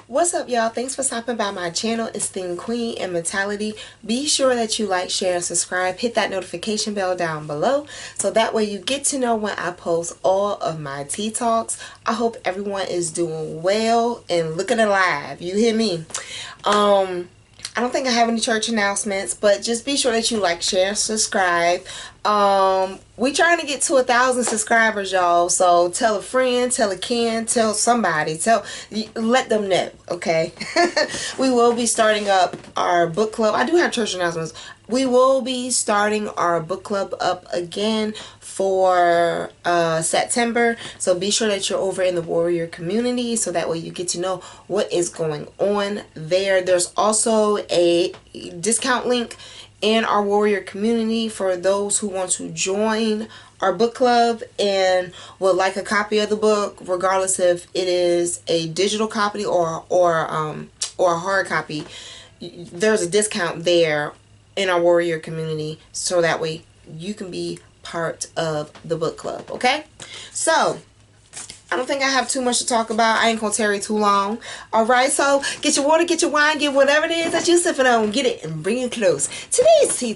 What's up, y'all? Thanks for stopping by my channel, Esteemed Queen Mentality. Be sure that you like, share, and subscribe. Hit that notification bell down below so that way you get to know when I post all of my tea talks. I hope everyone is doing well and looking alive. You hear me? I don't think I have any church announcements, but just be sure that you like, share, and subscribe. We trying to get to 1,000 subscribers, y'all. So tell a friend, tell a kin, tell somebody, let them know, okay? We will be starting up our book club. I do have church announcements. We will be starting our book club up again for September, so be sure that you're over in the warrior community so that way you get to know what is going on there. There's also a discount link in our warrior community for those who want to join our book club and would like a copy of the book, regardless if it is a digital copy or a hard copy. There's a discount there in our warrior community so that way you can be part of the book club. Okay, so I don't think I have too much to talk about. I ain't gonna tarry too long. Alright, so get your water, get your wine, get whatever it is that you're sipping on, get it and bring it close. Today's tea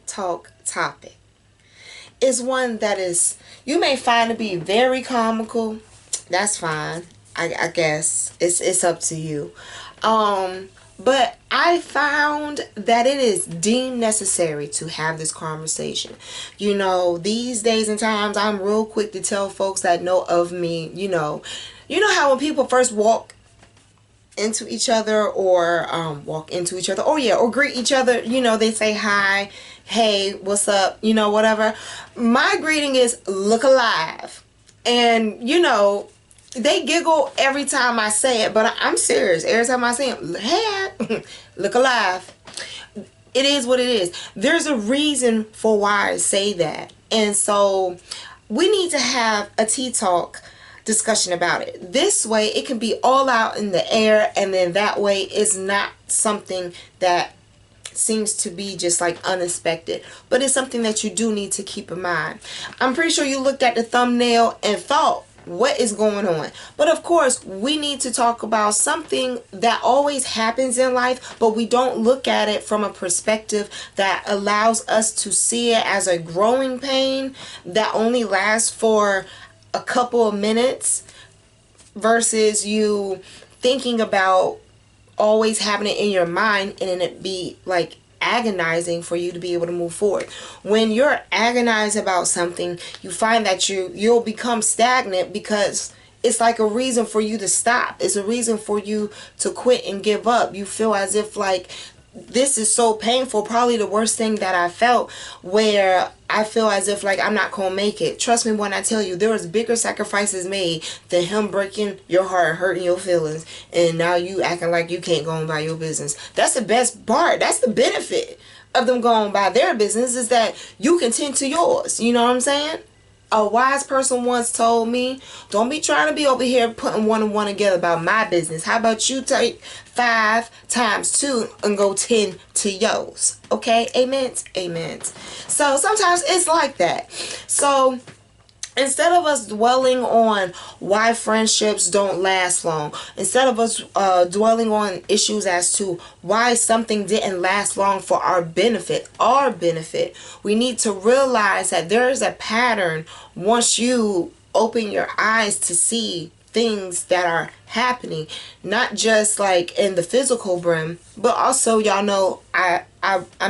talk topic is one that is, you may find to be very comical. That's fine. I guess it's up to you. But I found that it is deemed necessary to have this conversation. You know, these days and times, I'm real quick to tell folks that know of me, you know how when people first walk into each other or or greet each other, they say hi, hey, what's up, whatever. My greeting is look alive. And, they giggle every time I say it, but I'm serious. Every time I say it, hey, look alive. It is what it is. There's a reason for why I say that. And so we need to have a tea talk discussion about it. This way it can be all out in the air, and then that way it's not something that seems to be just like unexpected, but it's something that you do need to keep in mind. I'm pretty sure you looked at the thumbnail and thought, what is going on? But of course, we need to talk about something that always happens in life, but we don't look at it from a perspective that allows us to see it as a growing pain that only lasts for a couple of minutes, versus you thinking about always having it in your mind and then it be like agonizing for you to be able to move forward. When you're agonized about something, you find that you'll become stagnant because it's like a reason for you to stop. It's a reason for you to quit and give up. You feel as if like this is so painful, probably the worst thing that I felt, where I feel as if like I'm not gonna make it. Trust me when I tell you, there was bigger sacrifices made than him breaking your heart, hurting your feelings, and now you acting like you can't go on by your business. That's the best part. That's the benefit of them going by their business, is that you can tend to yours. You know what I'm saying? A wise person once told me, don't be trying to be over here putting one and one together about my business. How about you take 5 times 2 and go 10 to yours? Okay? Amen? Amen. So sometimes it's like that. So instead of us dwelling on why friendships don't last long, instead of us dwelling on issues as to why something didn't last long for our benefit, we need to realize that there is a pattern once you open your eyes to see things that are happening, not just like in the physical realm, but also, y'all know, I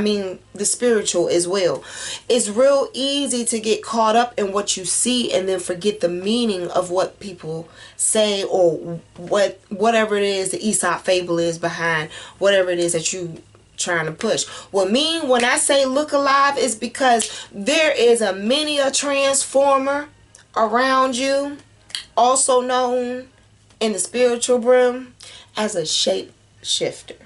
mean the spiritual as well. It's real easy to get caught up in what you see and then forget the meaning of what people say, or whatever it is the Aesop fable is behind whatever it is that you trying to push. What mean when I say look alive is because there is a mini transformer around you, also known in the spiritual realm as a shape shifter.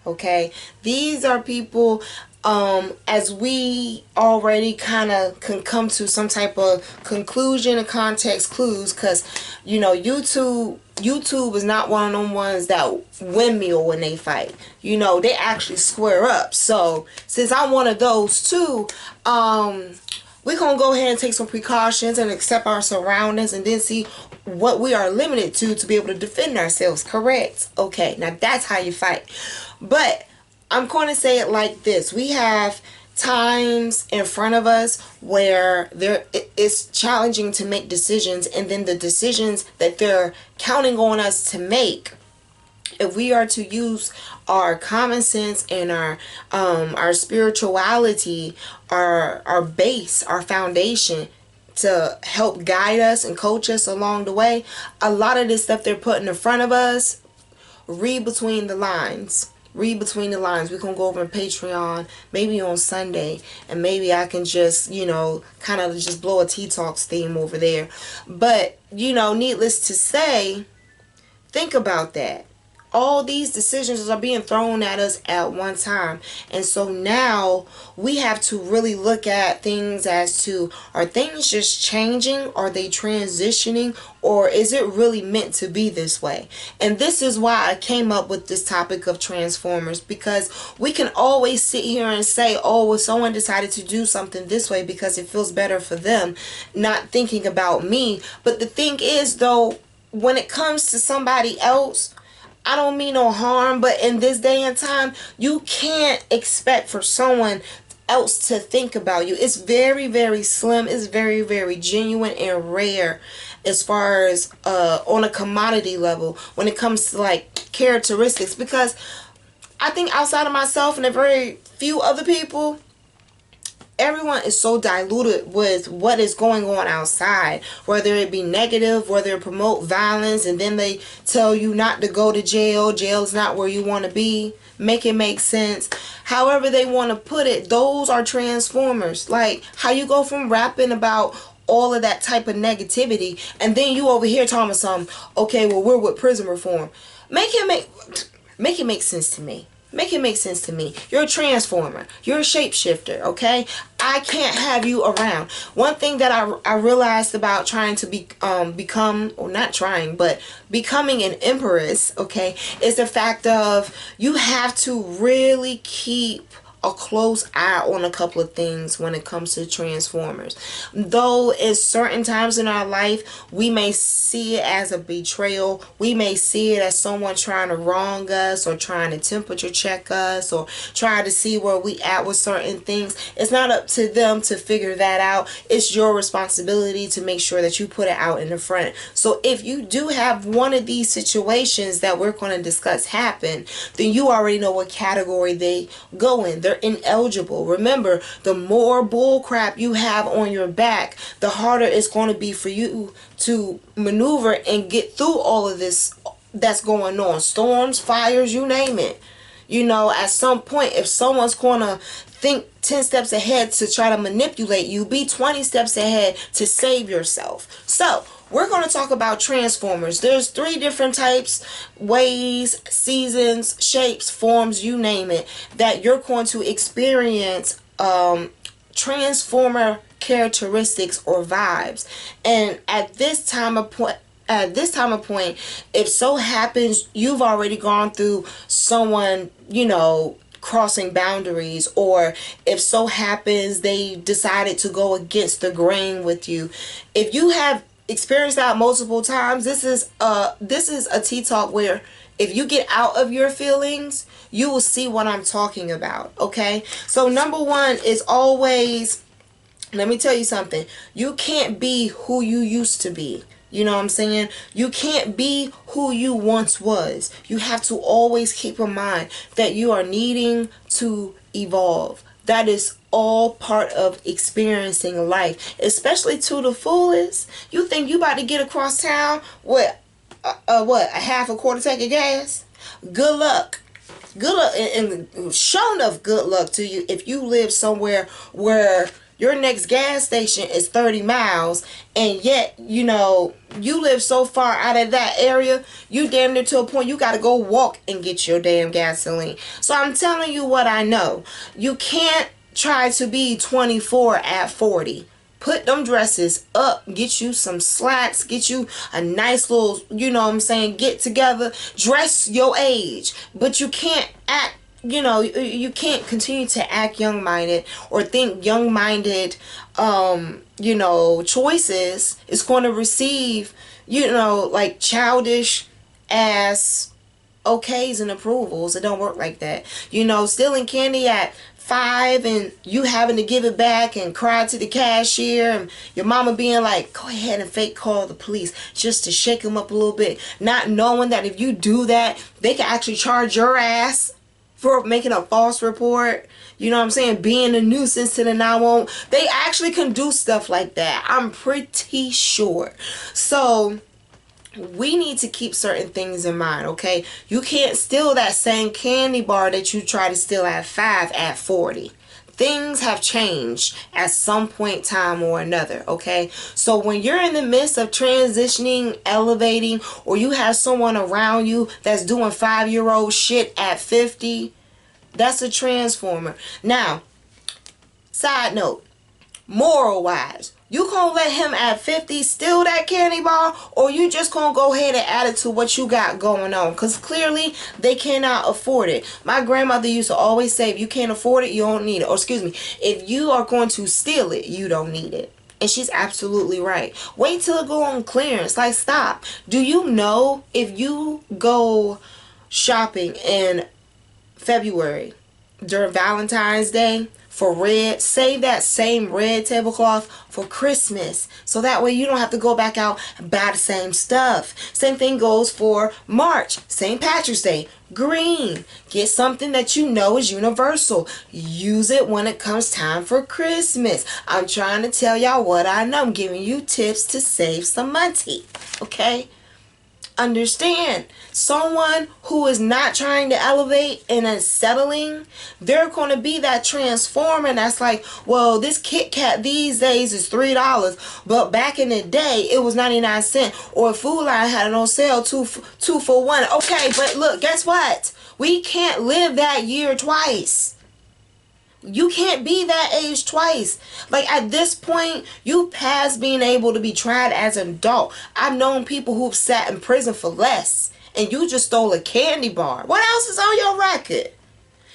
Okay, these are people, as we already kind of can come to some type of conclusion and context clues, because YouTube is not one of them ones that windmill when they fight. They actually square up. So since I'm one of those too, we're gonna go ahead and take some precautions and accept our surroundings, and then see what we are limited to be able to defend ourselves. Correct? Okay, now that's how you fight. But I'm going to say it like this. We have times in front of us where it's challenging to make decisions, and then the decisions that they're counting on us to make, if we are to use our common sense and our spirituality, our base, our foundation, to help guide us and coach us along the way, a lot of this stuff they're putting in front of us, read between the lines. Read between the lines. We're going to go over in Patreon, maybe on Sunday, and maybe I can just, kind of just blow a Tea Talks theme over there. But, needless to say, think about that. All these decisions are being thrown at us at one time. And so now we have to really look at things as to, are things just changing? Are they transitioning? Or is it really meant to be this way? And this is why I came up with this topic of Transformers, because we can always sit here and say, oh, well, someone decided to do something this way because it feels better for them, not thinking about me. But the thing is, though, when it comes to somebody else, I don't mean no harm, but in this day and time, you can't expect for someone else to think about you. It's very, very slim. It's very, very genuine and rare as far as on a commodity level when it comes to like characteristics, because I think outside of myself and a very few other people, everyone is so diluted with what is going on outside, whether it be negative, whether it promote violence, and then they tell you not to go to jail. Jail is not where you want to be. Make it make sense. However they want to put it, those are transformers. Like how you go from rapping about all of that type of negativity, and then you over here talking about something, okay, well, we're with prison reform. Make it make sense to me. Make it make sense to me. You're a transformer. You're a shapeshifter, okay? I can't have you around. One thing that I realized about trying to become, or not trying, but becoming an empress, okay, is the fact of you have to really keep a close eye on a couple of things when it comes to transformers. Though at certain times in our life we may see it as a betrayal, we may see it as someone trying to wrong us or trying to temperature check us or trying to see where we at with certain things. It's not up to them to figure that out. It's your responsibility to make sure that you put it out in the front. So if you do have one of these situations that we're going to discuss happen, then you already know what category they go in. They're ineligible. Remember, the more bull crap you have on your back, the harder it's going to be for you to maneuver and get through all of this that's going on. Storms, fires, you name it. At some point, if someone's going to think 10 steps ahead to try to manipulate you, be 20 steps ahead to save yourself. So we're going to talk about transformers. There's 3 different types, ways, seasons, shapes, forms, you name it, that you're going to experience transformer characteristics or vibes. And at this time of point, if so happens you've already gone through someone, crossing boundaries, or if so happens they decided to go against the grain with you, if you have experienced that multiple times, this is a tea talk where if you get out of your feelings, you will see what I'm talking about. Okay, so number 1 is always, let me tell you something, you can't be who you used to be. You know what I'm saying? You can't be who you once was. You have to always keep in mind that you are needing to evolve. That is all part of experiencing life, especially to the fullest. You think you about to get across town with a half a quarter tank of gas? Good luck. Good luck, and sure enough, good luck to you if you live somewhere where your next gas station is 30 miles, and yet, you live so far out of that area, you damn near to a point you got to go walk and get your damn gasoline. So I'm telling you what I know. You can't try to be 24 at 40. Put them dresses up, get you some slacks, get you a nice little, get together, dress your age. But you can't act, you can't continue to act young-minded or think young-minded, choices is going to receive, like childish ass okays and approvals. It don't work like that. Stealing candy at 5 and you having to give it back and cry to the cashier and your mama being like, go ahead and fake call the police just to shake them up a little bit, not knowing that if you do that, they can actually charge your ass for making a false report. You know what I'm saying? Being a nuisance to the 911. They actually can do stuff like that. I'm pretty sure. So we need to keep certain things in mind, okay? You can't steal that same candy bar that you try to steal at 5 at 40. Things have changed at some point in time or another, okay? So when you're in the midst of transitioning, elevating, or you have someone around you that's doing 5-year-old shit at 50, that's a transformer. Now, side note, moral wise, you gonna let him at 50 steal that candy bar, or you just gonna go ahead and add it to what you got going on? Because clearly they cannot afford it. My grandmother used to always say, if you can't afford it, you don't need it. Or excuse me, if you are going to steal it, you don't need it. And she's absolutely right. Wait till it go on clearance. Like, stop. Do you know if you go shopping in February during Valentine's Day for red, save that same red tablecloth for Christmas, so that way you don't have to go back out and buy the same stuff. Same thing goes for March, St. Patrick's Day, green. Get something that you know is universal. Use it when it comes time for Christmas. I'm trying to tell y'all what I know. I'm giving you tips to save some money, okay? Understand, someone who is not trying to elevate and is settling, they're going to be that transformer that's like, well, this Kit Kat these days is $3, but back in the day it was 99 cents, or Food Line had it on sale two for one. Okay, but look, guess what? We can't live that year twice. You can't be that age twice. Like, at this point, you past being able to be tried as an adult. I've known people who've sat in prison for less, and you just stole a candy bar. What else is on your record?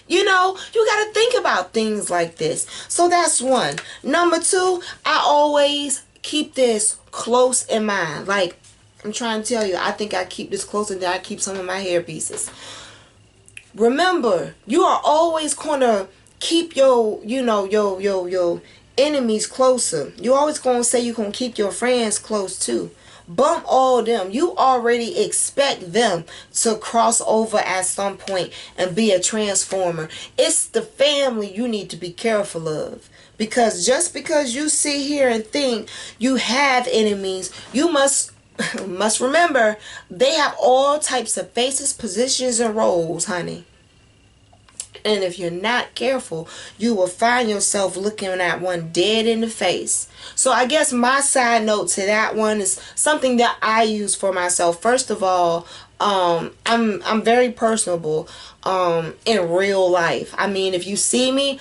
You got to think about things like this. So that's one. Number two, I always keep this close in mind. Like, I'm trying to tell you, I think I keep this closer than I keep some of my hair pieces. Remember, you are always going to keep your enemies closer. You always gonna say you gonna keep your friends close too. Bump all them. You already expect them to cross over at some point and be a transformer. It's the family you need to be careful of. Because just because you sit here and think you have enemies, you must remember they have all types of faces, positions, and roles, honey. And if you're not careful, you will find yourself looking at one dead in the face. So I guess my side note to that one is something that I use for myself. First of all, I'm very personable in real life. I mean, if you see me,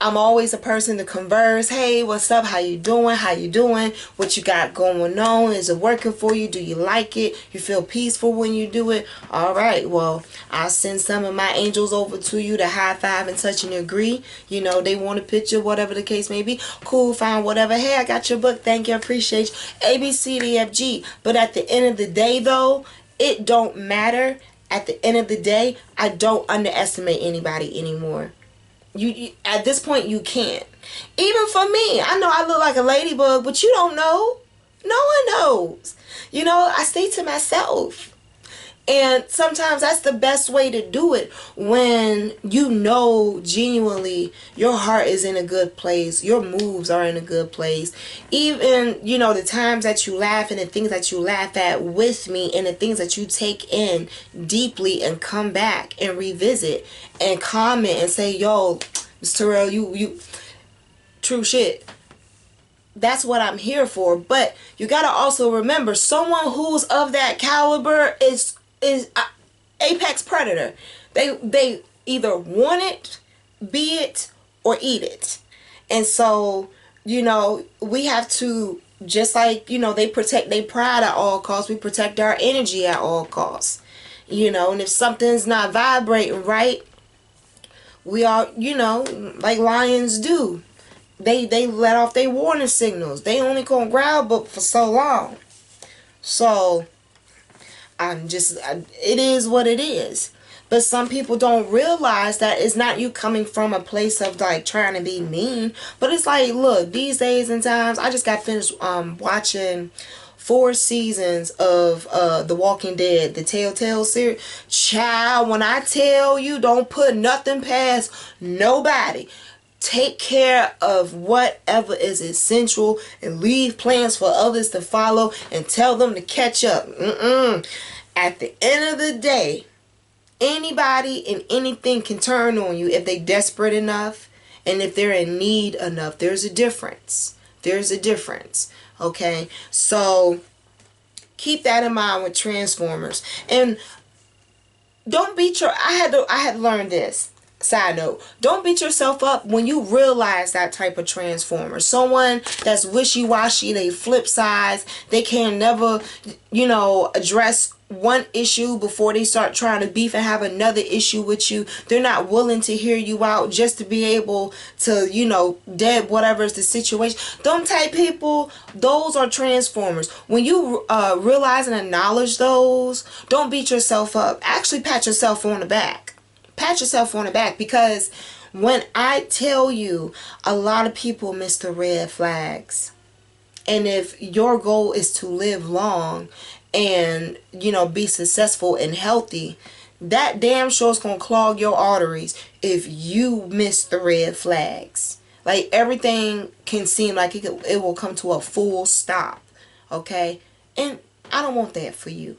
I'm always a person to converse. Hey, what's up? How you doing? How you doing? What you got going on? Is it working for you? Do you like it? You feel peaceful when you do it? All right. Well, I'll send some of my angels over to you to high five and touch and agree. They want a picture, whatever the case may be. Cool, fine, whatever. Hey, I got your book. Thank you. I appreciate you. A, B, C, D, F, G. But at the end of the day, though, it don't matter. At the end of the day, I don't underestimate anybody anymore. You at this point, you can't. Even for me, I know I look like a ladybug, but you don't know. No one knows. I stay to myself. And sometimes that's the best way to do it, when genuinely your heart is in a good place, your moves are in a good place. Even, the times that you laugh and the things that you laugh at with me and the things that you take in deeply and come back and revisit and comment and say, yo, Mr. Terrell, you true shit. That's what I'm here for. But you got to also remember, someone who's of that caliber is apex predator. They either want it, be it, or eat it. And so, we have to, just like, they protect their pride at all costs, we protect our energy at all costs. And if something's not vibrating right, we are, like lions do. They let off their warning signals. They only gonna growl but for so long. So it is what it is. But some people don't realize that it's not you coming from a place of like trying to be mean. But it's like, look, these days and times, I just got finished watching 4 seasons of The Walking Dead, the Telltale series. Child, when I tell you, don't put nothing past nobody. Take care of whatever is essential and leave plans for others to follow and tell them to catch up. At the end of the day, anybody and anything can turn on you if they desperate enough and if they're in need enough. There's a difference. There's a difference. Okay? So keep that in mind with Transformers. And don't beat your I had to learn this. Side note, don't beat yourself up when you realize that type of transformer. Someone that's wishy-washy, they flip sides, they can never, address one issue before they start trying to beef and have another issue with you. They're not willing to hear you out just to be able to, dead whatever is the situation. Them type people, those are transformers. When you realize and acknowledge those, don't beat yourself up. Actually pat yourself on the back. Pat yourself on the back, because when I tell you, a lot of people miss the red flags. And if your goal is to live long and, be successful and healthy, that damn sure is going to clog your arteries if you miss the red flags. Like, everything can seem like it will come to a full stop. Okay? And I don't want that for you.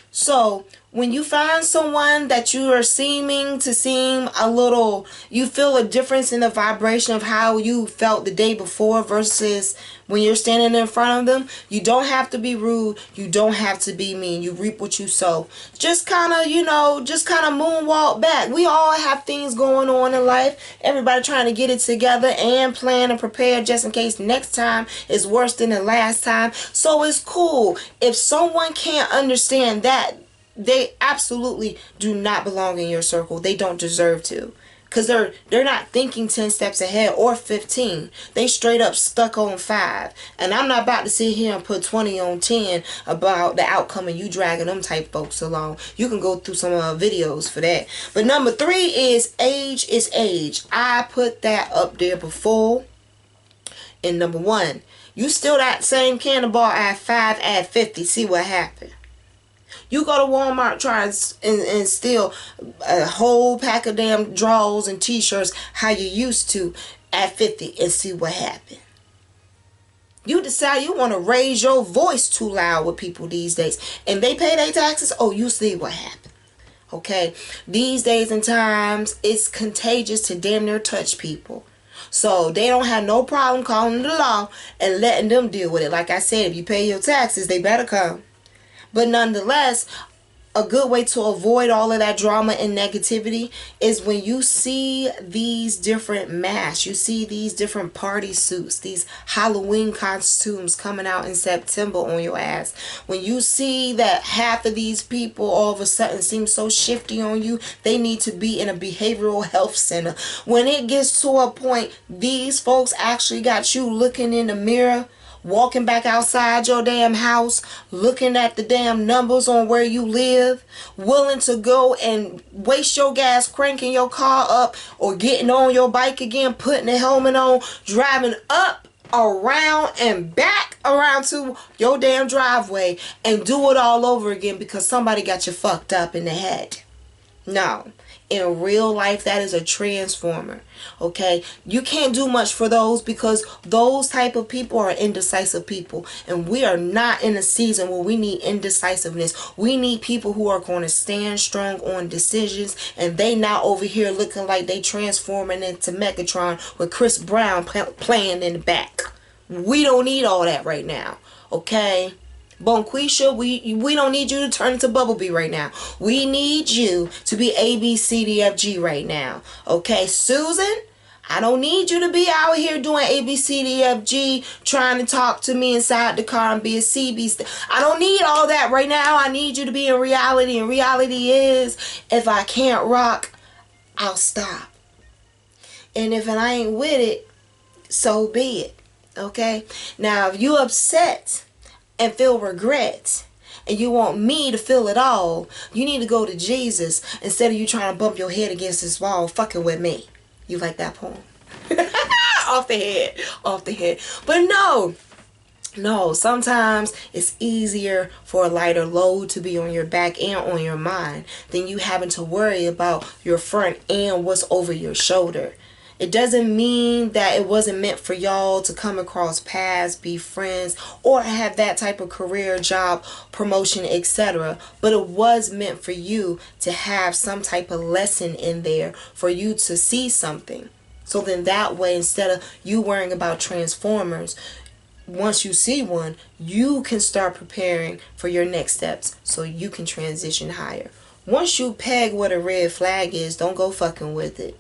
So when you find someone that you are seeming to seem a little, you feel a difference in the vibration of how you felt the day before versus when you're standing in front of them, you don't have to be rude. You don't have to be mean. You reap what you sow. Just kind of, moonwalk back. We all have things going on in life. Everybody trying to get it together and plan and prepare just in case next time is worse than the last time. So it's cool. If someone can't understand that, they absolutely do not belong in your circle. They don't deserve to. Because they're not thinking 10 steps ahead or 15. They straight up stuck on 5. And I'm not about to sit here and put 20 on 10 about the outcome of you dragging them type folks along. You can go through some videos for that. But number 3 is age is age. I put that up there before. And number 1, you still that same cannonball at 5 at 50. See what happened. You go to Walmart, try and steal a whole pack of damn drawers and t-shirts how you used to at 50 and see what happened. You decide you want to raise your voice too loud with people these days and they pay their taxes. Oh, you see what happened. Okay? These days and times, it's contagious to damn near touch people. So they don't have no problem calling the law and letting them deal with it. Like I said, if you pay your taxes, they better come. But nonetheless, a good way to avoid all of that drama and negativity is when you see these different masks, you see these different party suits, these Halloween costumes coming out in September on your ass. When you see that half of these people all of a sudden seem so shifty on you, they need to be in a behavioral health center. When it gets to a point, these folks actually got you looking in the mirror, walking back outside your damn house, looking at the damn numbers on where you live, willing to go and waste your gas cranking your car up or getting on your bike again, putting the helmet on, driving up, around, and back around to your damn driveway and do it all over again because somebody got you fucked up in the head. No. In real life, that is a transformer. Okay? You can't do much for those because those type of people are indecisive people. And we are not in a season where we need indecisiveness. We need people who are going to stand strong on decisions. And they not over here looking like they transforming into Megatron with Chris Brown playing in the back. We don't need all that right now. Okay? Bonquisha, we don't need you to turn into Bumblebee right now. We need you to be A, B, C, D, F, G right now. Okay, Susan? I don't need you to be out here doing A, B, C, D, F, G, trying to talk to me inside the car and be a CB. I don't need all that right now. I need you to be in reality. And reality is, if I can't rock, I'll stop. And if I ain't with it, so be it. Okay? Now, if you upset and feel regret and you want me to feel it all, you need to go to Jesus instead of you trying to bump your head against this wall fucking with me. You like that poem? Off the head. Off the head. But no, sometimes it's easier for a lighter load to be on your back and on your mind than you having to worry about your front and what's over your shoulder. It doesn't mean that it wasn't meant for y'all to come across paths, be friends, or have that type of career, job, promotion, etc. But it was meant for you to have some type of lesson in there for you to see something. So then that way, instead of you worrying about transformers, once you see one, you can start preparing for your next steps so you can transition higher. Once you peg what a red flag is, don't go fucking with it.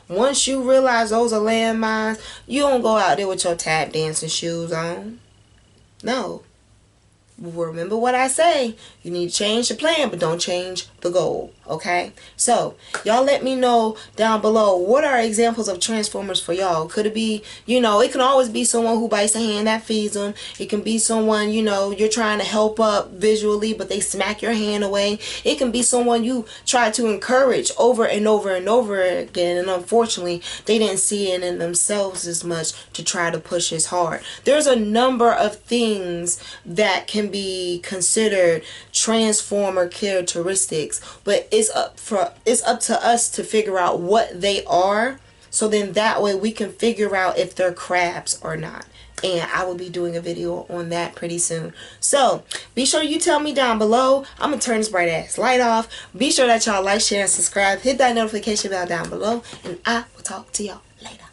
Once you realize those are landmines, you don't go out there with your tap dancing shoes on. No. Remember what I say. You need to change the plan, but don't change the goal. Okay? So, y'all let me know down below, what are examples of transformers for y'all? Could it be, it can always be someone who bites the hand that feeds them. It can be someone, you're trying to help up visually, but they smack your hand away. It can be someone you try to encourage over and over and over again, and unfortunately, they didn't see it in themselves as much to try to push as hard. There's a number of things that can be considered transformer characteristics, but it's up to us to figure out what they are, so then that way we can figure out if they're crabs or not. And I will be doing a video on that pretty soon. So be sure you tell me down below. I'm gonna turn this bright ass light off. Be sure that y'all like, share, and subscribe. Hit that notification bell down below, and I will talk to y'all later.